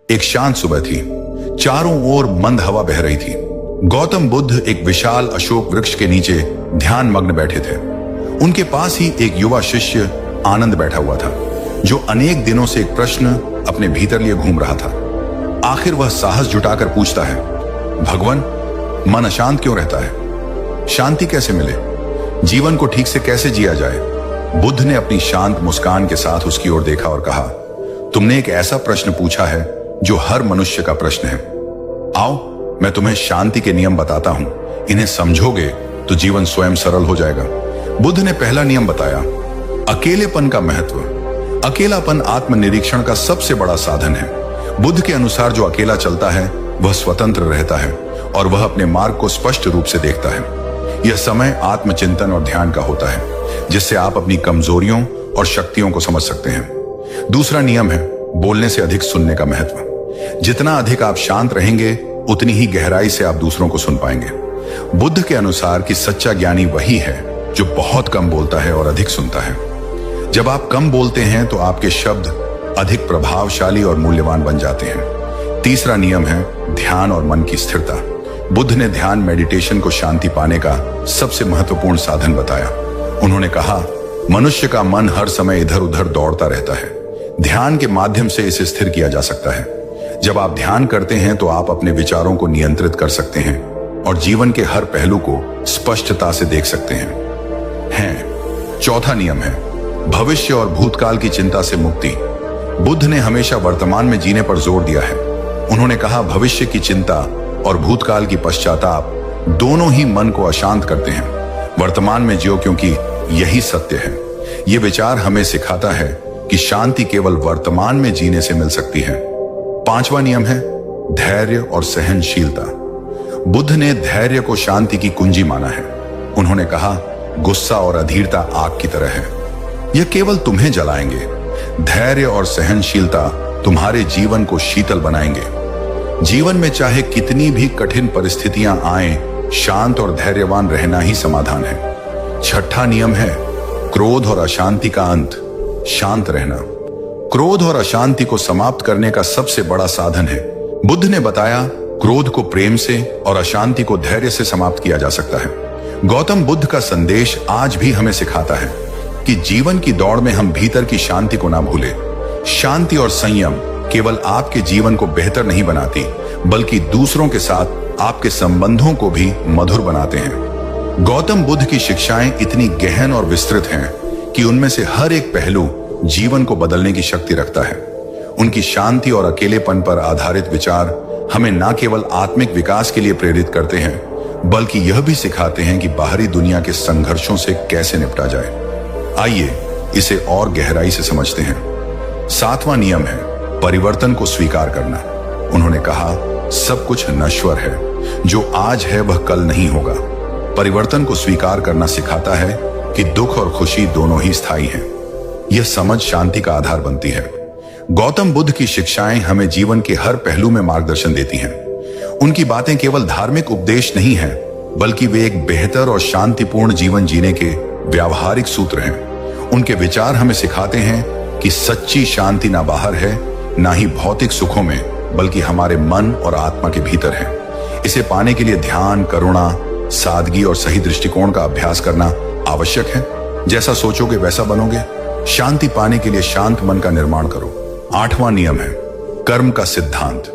एक शांत सुबह थी। चारों ओर मंद हवा बह रही थी। गौतम बुद्ध एक विशाल अशोक वृक्ष के नीचे ध्यान मग्न बैठे थे। उनके पास ही एक युवा शिष्य आनंद बैठा हुआ था, जो अनेक दिनों से एक प्रश्न अपने भीतर लिए घूम रहा था। आखिर वह साहस जुटाकर पूछता है, भगवान, मन अशांत क्यों रहता है? शांति कैसे मिले? जीवन को ठीक से कैसे जिया जाए? बुद्ध ने अपनी शांत मुस्कान के साथ उसकी ओर देखा और कहा, तुमने एक ऐसा प्रश्न पूछा है जो हर मनुष्य का प्रश्न है। आओ, मैं तुम्हें शांति के नियम बताता हूं। इन्हें समझोगे तो जीवन स्वयं सरल हो जाएगा। बुद्ध ने पहला नियम बताया, अकेलेपन का महत्व। अकेलापन आत्मनिरीक्षण का सबसे बड़ा साधन है। बुद्ध के अनुसार जो अकेला चलता है वह स्वतंत्र रहता है और वह अपने मार्ग को स्पष्ट रूप से देखता है। यह समय आत्मचिंतन और ध्यान का होता है, जिससे आप अपनी कमजोरियों और शक्तियों को समझ सकते हैं। दूसरा नियम है बोलने से अधिक सुनने का महत्व। जितना अधिक आप शांत रहेंगे, उतनी ही गहराई से आप दूसरों को सुन पाएंगे। बुद्ध के अनुसार कि सच्चा ज्ञानी वही है जो बहुत कम बोलता है और अधिक सुनता है। जब आप कम बोलते हैं तो आपके शब्द अधिक प्रभावशाली और मूल्यवान बन जाते हैं। तीसरा नियम है ध्यान और मन की स्थिरता। बुद्ध ने ध्यान मेडिटेशन को शांति पाने का सबसे महत्वपूर्ण साधन बताया। उन्होंने कहा, मनुष्य का मन हर समय इधर उधर दौड़ता रहता है। ध्यान के माध्यम से इसे स्थिर किया जा सकता है। जब आप ध्यान करते हैं तो आप अपने विचारों को नियंत्रित कर सकते हैं और जीवन के हर पहलू को स्पष्टता से देख सकते हैं। चौथा नियम है भविष्य और भूतकाल की चिंता से मुक्ति। बुद्ध ने हमेशा वर्तमान में जीने पर जोर दिया है। उन्होंने कहा, भविष्य की चिंता और भूतकाल की पश्चाताप दोनों ही मन को अशांत करते हैं। वर्तमान में जियो, क्योंकि यही सत्य है। यह विचार हमें सिखाता है कि शांति केवल वर्तमान में जीने से मिल सकती है। पांचवा नियम है धैर्य और सहनशीलता। बुद्ध ने धैर्य को शांति की कुंजी माना है। उन्होंने कहा, गुस्सा और अधीरता आग की तरह है, यह केवल तुम्हें जलाएंगे। धैर्य और सहनशीलता तुम्हारे जीवन को शीतल बनाएंगे। जीवन में चाहे कितनी भी कठिन परिस्थितियां आएं, शांत और धैर्यवान रहना ही समाधान है। छठा नियम है क्रोध और अशांति का अंत, शांत रहना। क्रोध और अशांति को समाप्त करने का सबसे बड़ा साधन है। बुद्ध ने बताया, क्रोध को प्रेम से और अशांति को धैर्य से समाप्त किया जा सकता है। गौतम बुद्ध का संदेश आज भी हमें सिखाता है कि जीवन की दौड़ में हम भीतर की शांति को ना भूलें। शांति और संयम केवल आपके जीवन को बेहतर नहीं बनाती, बल्कि दूसरों के साथ आपके संबंधों को भी मधुर बनाते हैं। गौतम बुद्ध की शिक्षाएं इतनी गहन और विस्तृत हैं कि उनमें से हर एक पहलू जीवन को बदलने की शक्ति रखता है। उनकी शांति और अकेलेपन पर आधारित विचार हमें न केवल आत्मिक विकास के लिए प्रेरित करते हैं, बल्कि यह भी सिखाते हैं कि बाहरी दुनिया के संघर्षों से कैसे निपटा जाए। आइए इसे और गहराई से समझते हैं। सातवां नियम है परिवर्तन को स्वीकार करना। उन्होंने कहा, सब कुछ नश्वर है, जो आज है वह कल नहीं होगा। परिवर्तन को स्वीकार करना सिखाता है कि दुख और खुशी दोनों ही स्थायी हैं। यह समझ शांति का आधार बनती है। गौतम बुद्ध की शिक्षाएं हमें जीवन के हर पहलू में मार्गदर्शन देती हैं। उनकी बातें केवल धार्मिक उपदेश नहीं हैं, बल्कि वे एक बेहतर और शांतिपूर्ण जीवन जीने के व्यावहारिक सूत्र हैं। उनके विचार हमें सिखाते हैं कि सच्ची शांति ना बाहर है, ना ही भौतिक सुखों में, बल्कि हमारे मन और आत्मा के भीतर है। इसे पाने के लिए ध्यान, करुणा, सादगी और सही दृष्टिकोण का अभ्यास करना आवश्यक है। जैसा सोचोगे वैसा बनोगे। शांति पाने के लिए शांत मन का निर्माण करो। आठवां नियम है कर्म का सिद्धांत।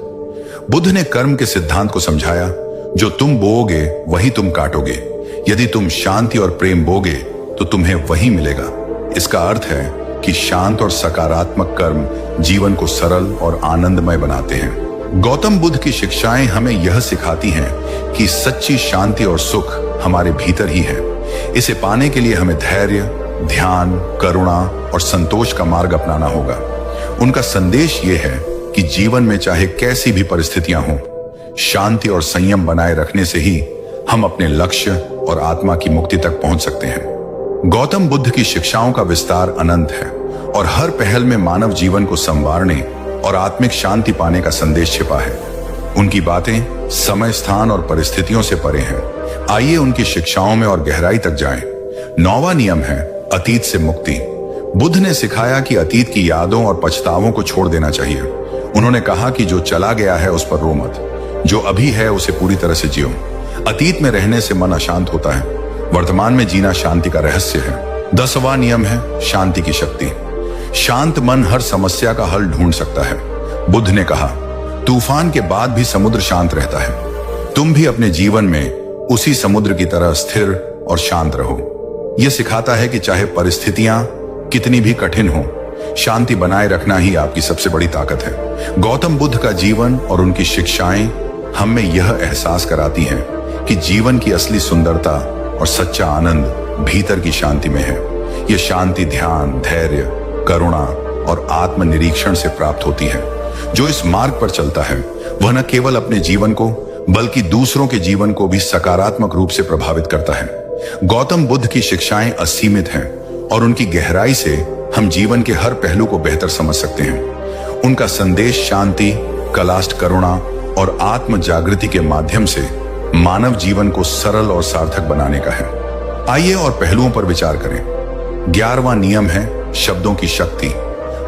बुद्ध ने कर्म के सिद्धांत को समझाया, जो तुम बोओगे वही तुम काटोगे। यदि तुम शांति और प्रेम बोगे तो तुम्हें वही मिलेगा। इसका अर्थ है कि शांत और सकारात्मक कर्म जीवन को सरल और आनंदमय बनाते हैं। गौतम बुद्ध की शिक्षाएं हमें यह सिखाती हैं कि सच्ची शांति और सुख हमारे भीतर ही है। इसे पाने के लिए हमें धैर्य, ध्यान, करुणा और संतोष का मार्ग अपनाना होगा। उनका संदेश यह है कि जीवन में चाहे कैसी भी परिस्थितियां हों, शांति और संयम बनाए रखने से ही हम अपने लक्ष्य और आत्मा की मुक्ति तक पहुंच सकते हैं। गौतम बुद्ध की शिक्षाओं का विस्तार अनंत है और हर पहल में मानव जीवन को संवारने और आत्मिक शांति पाने का संदेश छिपा है। उनकी बातें समय, स्थान और परिस्थितियों से परे हैं। आइए उनकी शिक्षाओं में और गहराई तक जाएं। 9वां नियम है अतीत से मुक्ति। बुद्ध ने सिखाया कि अतीत की यादों और पछतावों को छोड़ देना चाहिए। उन्होंने कहा कि जो चला गया है उस पर रो मत, जो अभी है उसे पूरी तरह से जियो। अतीत में रहने से मन अशांत होता है, वर्तमान में जीना शांति का रहस्य है। 10वां नियम है शांति की शक्ति। शांत मन हर समस्या का हल ढूंढ सकता है। बुद्ध ने कहा, तूफान के बाद भी समुद्र शांत रहता है। तुम भी अपने जीवन में उसी समुद्र की तरह स्थिर और शांत रहो। यह सिखाता है कि चाहे परिस्थितियां कितनी भी कठिन हो, शांति बनाए रखना ही आपकी सबसे बड़ी ताकत है। गौतम बुद्ध का जीवन और उनकी शिक्षाएं हमें यह एहसास कराती हैं कि जीवन की असली सुंदरता और सच्चा आनंद भीतर की शांति में है। यह शांति ध्यान, धैर्य, करुणा और आत्मनिरीक्षण से प्राप्त होती है। जो इस मार्ग पर चलता है वह न केवल अपने जीवन को बल्कि दूसरों के जीवन को भी सकारात्मक रूप से प्रभावित करता है। गौतम बुद्ध की शिक्षाएं असीमित हैं और उनकी गहराई से हम जीवन के हर पहलू को बेहतर समझ सकते हैं। उनका संदेश शांति, कलाष्ट, करुणा और आत्म जागृति के माध्यम से मानव जीवन को सरल और सार्थक बनाने का है। आइए और पहलुओं पर विचार करें। 11वां नियम है शब्दों की शक्ति।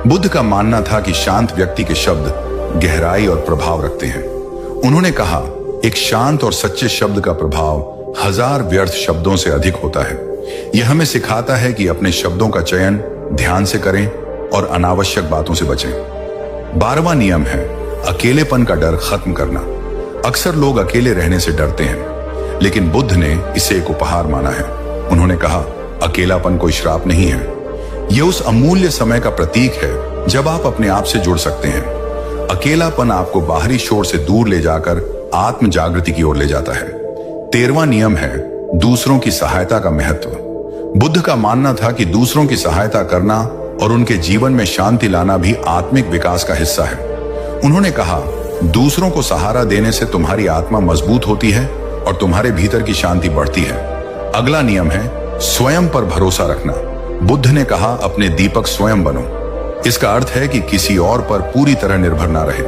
बुद्ध का मानना था कि शांत व्यक्ति के शब्द गहराई और प्रभाव रखते हैं। उन्होंने कहा, एक शांत और सच्चे शब्द का प्रभाव 1000 व्यर्थ शब्दों से अधिक होता है। यह हमें सिखाता है कि अपने शब्दों का चयन ध्यान से करें और अनावश्यक बातों से बचें। 12वां नियम है अकेलेपन का डर खत्म करना। अक्सर लोग अकेले रहने से डरते हैं, लेकिन बुद्ध ने इसे एक उपहार माना है। उन्होंने कहा, अकेलापन कोई श्राप नहीं है, यह उस अमूल्य समय का प्रतीक है जब आप अपने आप से जुड़ सकते हैं। अकेलापन आपको बाहरी शोर से दूर ले जाकर आत्म जागृति की ओर ले जाता है। 13वां नियम है दूसरों की सहायता का महत्व। बुद्ध का मानना था कि दूसरों की सहायता करना और उनके जीवन में शांति लाना भी आत्मिक विकास का हिस्सा है। उन्होंने कहा, दूसरों को सहारा देने से तुम्हारी आत्मा मजबूत होती है और तुम्हारे भीतर की शांति बढ़ती है। अगला नियम है स्वयं पर भरोसा रखना। बुद्ध ने कहा, अपने दीपक स्वयं बनो। इसका अर्थ है कि किसी और पर पूरी तरह निर्भर ना रहे।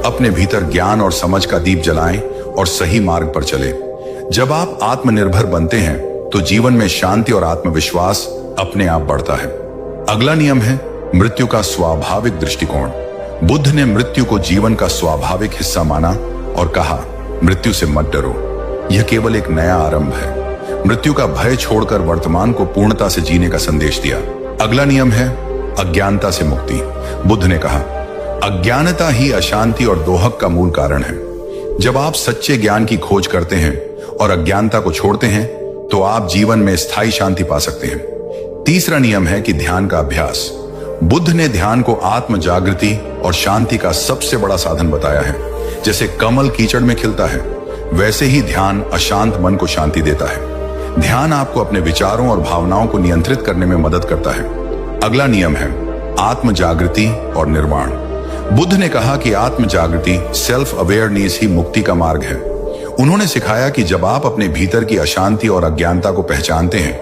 अपने भीतर ज्ञान और समझ का दीप जलाएं और सही मार्ग पर चले। जब आप आत्मनिर्भर बनते हैं तो जीवन में शांति और आत्मविश्वास अपने आप बढ़ता है। अगला नियम है मृत्यु का स्वाभाविक दृष्टिकोण। बुद्ध ने मृत्यु को जीवन का स्वाभाविक हिस्सा माना और कहा, मृत्यु से मत डरो, यह केवल एक नया आरंभ है। मृत्यु का भय छोड़कर वर्तमान को पूर्णता से जीने का संदेश दिया। अगला नियम है अज्ञानता से मुक्ति। बुद्ध ने कहा, अज्ञानता ही अशांति और दोहक का मूल कारण है। जब आप सच्चे ज्ञान की खोज करते हैं और अज्ञानता को छोड़ते हैं तो आप जीवन में स्थायी शांति पा सकते हैं। तीसरा नियम है कि ध्यान का अभ्यास। बुद्ध ने ध्यान को आत्म जागृति और शांति का सबसे बड़ा साधन बताया है। जैसे कमल कीचड़ में खिलता है, वैसे ही ध्यान अशांत मन को शांति देता है। ध्यान आपको अपने विचारों और भावनाओं को नियंत्रित करने में मदद करता है। अगला नियम है आत्म जागृति और निर्वाण। बुद्ध ने कहा कि आत्म जागृति, सेल्फ अवेयरनेस ही मुक्ति का मार्ग है। उन्होंने सिखाया कि जब आप अपने भीतर की अशांति और अज्ञानता को पहचानते हैं,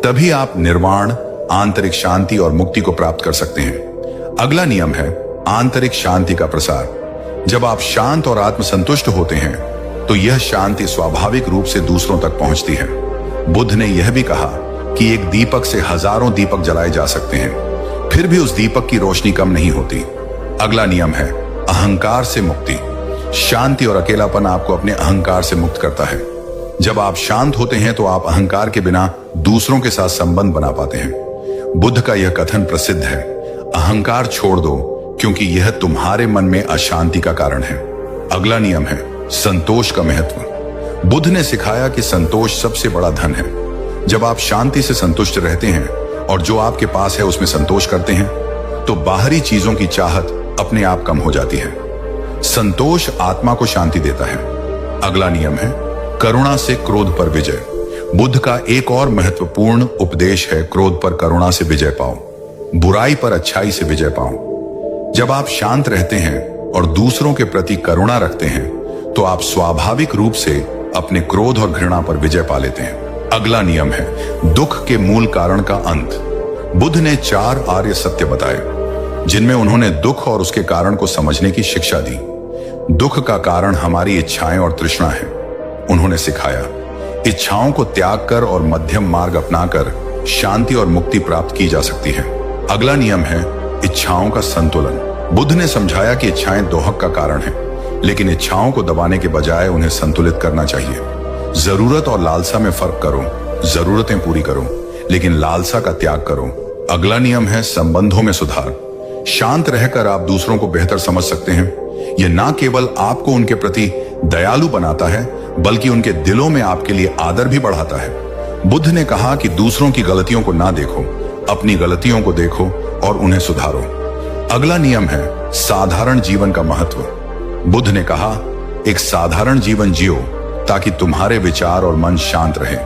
तभी आप निर्वाण, आंतरिक शांति और मुक्ति को प्राप्त कर सकते हैं। अगला नियम है आंतरिक शांति का प्रसार। जब आप शांत और आत्मसंतुष्ट होते हैं तो यह शांति स्वाभाविक रूप से दूसरों तक पहुंचती है। बुद्ध ने यह भी कहा कि एक दीपक से हजारों दीपक जलाए जा सकते हैं, फिर भी उस दीपक की रोशनी कम नहीं होती। अगला नियम है अहंकार से मुक्ति। शांति और अकेलापन आपको अपने अहंकार से मुक्त करता है। जब आप शांत होते हैं तो आप अहंकार के बिना दूसरों के साथ संबंध बना पाते हैं। बुद्ध का यह कथन प्रसिद्ध है, अहंकार छोड़ दो क्योंकि यह तुम्हारे मन में अशांति का कारण है। अगला नियम है संतोष का महत्व। बुद्ध ने सिखाया कि संतोष सबसे बड़ा धन है। जब आप शांति से संतुष्ट रहते हैं और जो आपके पास है उसमें संतोष करते हैं तो बाहरी चीजों की चाहत अपने आप कम हो जाती है। संतोष आत्मा को शांति देता है। अगला नियम है करुणा से क्रोध पर विजय। बुद्ध का एक और महत्वपूर्ण उपदेश है क्रोध पर करुणा से विजय पाओ, बुराई पर अच्छाई से विजय पाओ। जब आप शांत रहते हैं और दूसरों के प्रति करुणा रखते हैं तो आप स्वाभाविक रूप से अपने क्रोध और घृणा पर विजय पा लेते हैं। अगला नियम है दुख के मूल कारण का अंत। बुद्ध ने 4 आर्य सत्य बताए जिनमें उन्होंने दुख और उसके कारण को समझने की शिक्षा दी। दुख का कारण हमारी इच्छाएं और तृष्णा है। उन्होंने सिखाया इच्छाओं को त्याग कर और मध्यम मार्ग अपनाकर शांति और मुक्ति प्राप्त की जा सकती है। अगला नियम है इच्छाओं का संतुलन। बुद्ध ने समझाया कि इच्छाएं दोहक का कारण है, लेकिन इच्छाओं को दबाने के बजाय उन्हें संतुलित करना चाहिए। जरूरत और लालसा में फर्क करो। जरूरतें पूरी करो, लेकिन लालसा का त्याग करो। अगला नियम है संबंधों में सुधार। शांत रहकर आप दूसरों को बेहतर समझ सकते हैं। यह ना केवल आपको उनके प्रति दयालु बनाता है, बल्कि उनके दिलों में आपके लिए आदर भी बढ़ाता है। बुद्ध ने कहा कि दूसरों की गलतियों को ना देखो, अपनी गलतियों को देखो और उन्हें सुधारो। अगला नियम है साधारण जीवन का महत्व। बुद्ध ने कहा, एक साधारण जीवन जियो ताकि तुम्हारे विचार और मन शांत रहे।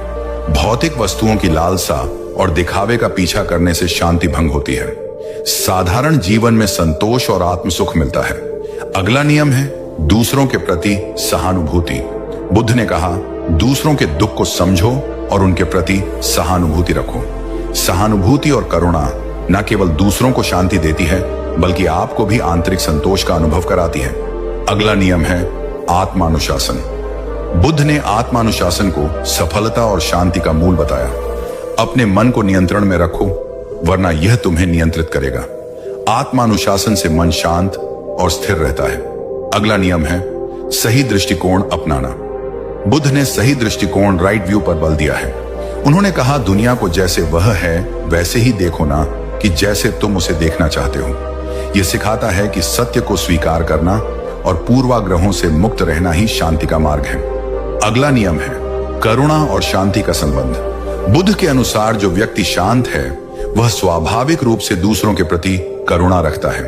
भौतिक वस्तुओं की लालसा और दिखावे का पीछा करने से शांति भंग होती है। साधारण जीवन में संतोष और आत्म सुख मिलता है। अगला नियम है दूसरों के प्रति सहानुभूति। बुद्ध ने कहा, दूसरों के दुख को समझो और उनके प्रति सहानुभूति रखो। सहानुभूति और करुणा न केवल दूसरों को शांति देती है, बल्कि आपको भी आंतरिक संतोष का अनुभव कराती है। अगला नियम है आत्मानुशासन। बुद्ध ने आत्मानुशासन को सफलता और शांति का मूल बताया। अपने मन को नियंत्रण में रखो, वरना यह तुम्हें नियंत्रित करेगा। आत्मानुशासन से मन शांत और स्थिर रहता है। अगला नियम है सही दृष्टिकोण अपनाना। बुद्ध ने सही दृष्टिकोण, राइट व्यू पर बल दिया है। उन्होंने कहा, दुनिया को जैसे वह है वैसे ही देखो ना कि जैसे तुम उसे देखना चाहते हो। यह सिखाता है कि सत्य को स्वीकार करना और पूर्वाग्रहों से मुक्त रहना ही शांति का मार्ग है। अगला नियम है करुणा और शांति का संबंध। बुद्ध के अनुसार जो व्यक्ति शांत है वह स्वाभाविक रूप से दूसरों के प्रति करुणा रखता है।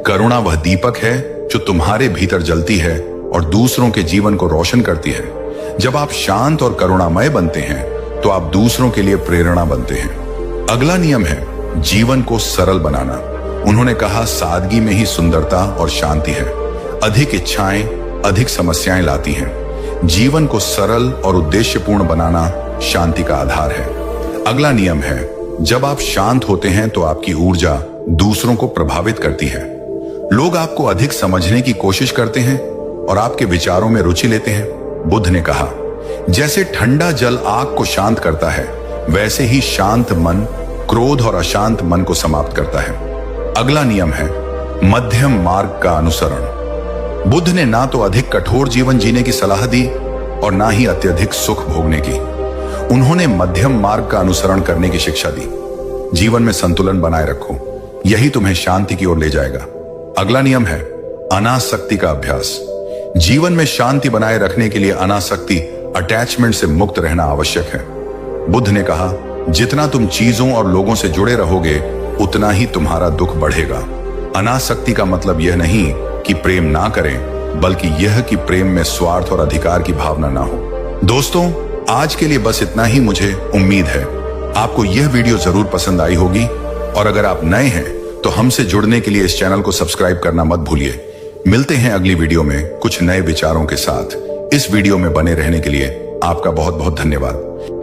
करुणा वह दीपक है जो तुम्हारे भीतर जलती है और दूसरों के जीवन को रोशन करती है। जब आप शांत और करुणामय बनते हैं तो आप दूसरों के लिए प्रेरणा बनते हैं। अगला नियम है जीवन को सरल बनाना। उन्होंने कहा, सादगी में ही सुंदरता और शांति है। अधिक इच्छाएं अधिक समस्याएं लाती हैं। जीवन को सरल और उद्देश्यपूर्ण बनाना शांति का आधार है। अगला नियम है जब आप शांत होते हैं तो आपकी ऊर्जा दूसरों को प्रभावित करती है। लोग आपको अधिक समझने की कोशिश करते हैं और आपके विचारों में रुचि लेते हैं। बुद्ध ने कहा, जैसे ठंडा जल आग को शांत करता है, वैसे ही शांत मन क्रोध और अशांत मन को समाप्त करता है। अगला नियम है मध्यम मार्ग का अनुसरण। बुद्ध ने ना तो अधिक कठोर जीवन जीने की सलाह दी और ना ही अत्यधिक सुख भोगने की। उन्होंने मध्यम मार्ग का अनुसरण करने की शिक्षा दी। जीवन में संतुलन बनाए रखो, यही तुम्हें शांति की ओर ले जाएगा। अगला नियम है अनासक्ति का अभ्यास। जीवन में शांति बनाए रखने के लिए अनासक्ति, अटैचमेंट से मुक्त रहना आवश्यक है। बुद्ध ने कहा, जितना तुम चीजों और लोगों से जुड़े रहोगे उतना ही तुम्हारा दुख बढ़ेगा। अनासक्ति का मतलब यह नहीं कि प्रेम ना करें, बल्कि यह कि प्रेम में स्वार्थ और अधिकार की भावना ना हो। दोस्तों, आज के लिए बस इतना ही। मुझे उम्मीद है आपको यह वीडियो जरूर पसंद आई होगी, और अगर आप नए हैं तो हमसे जुड़ने के लिए इस चैनल को सब्सक्राइब करना मत भूलिए। मिलते हैं अगली वीडियो में कुछ नए विचारों के साथ। इस वीडियो में बने रहने के लिए आपका बहुत बहुत धन्यवाद।